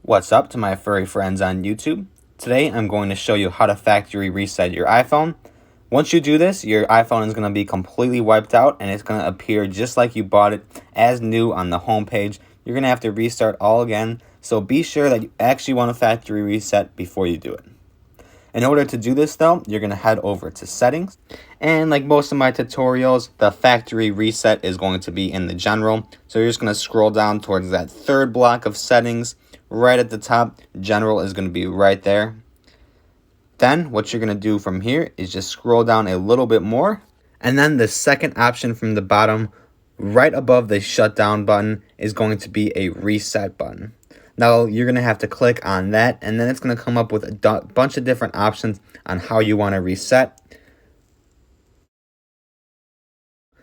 What's up to my furry friends on YouTube? Today I'm going to show you how to factory reset your iPhone. Once you do this, your iPhone is going to be completely wiped out and it's going to appear just like you bought it as new on the home page. You're going to have to restart all again, so be sure that you actually want to factory reset before you do it. In order to do this though, you're going to head over to settings, and like most of my tutorials, the factory reset is going to be in the general. So you're just going to scroll down towards that third block of settings. Right at the top, general is going to be right there. Then what you're going to do from here is just scroll down a little bit more, and then the second option from the bottom right above the shutdown button is going to be a reset button. Now you're going to have to click on that, and then it's going to come up with a bunch of different options on how you want to reset.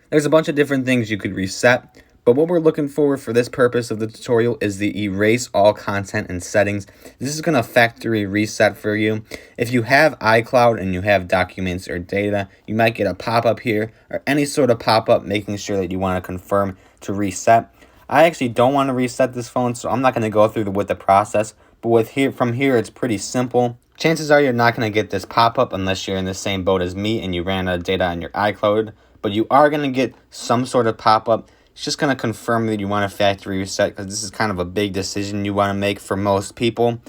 There's a bunch of different things you could reset, but what we're looking for this purpose of the tutorial is the erase all content and settings. This is going to factory reset for you. If you have iCloud and you have documents or data, you might get a pop-up here or any sort of pop-up making sure that you want to confirm to reset. I actually don't want to reset this phone, so I'm not going to go through with the process, but from here it's pretty simple. Chances are you're not going to get this pop-up unless you're in the same boat as me and you ran out of data on your iCloud, but you are going to get some sort of pop-up. It's just going to confirm that you want to factory reset, because this is kind of a big decision you want to make for most people.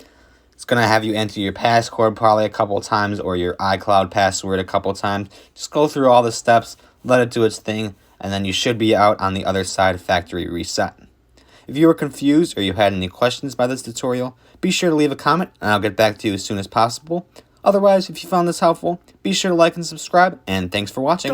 It's going to have you enter your passcode probably a couple times or your iCloud password a couple times. Just go through all the steps, let it do its thing, and then you should be out on the other side of factory reset. If you were confused or you had any questions by this tutorial, be sure to leave a comment and I'll get back to you as soon as possible. Otherwise, if you found this helpful, be sure to like and subscribe, and thanks for watching.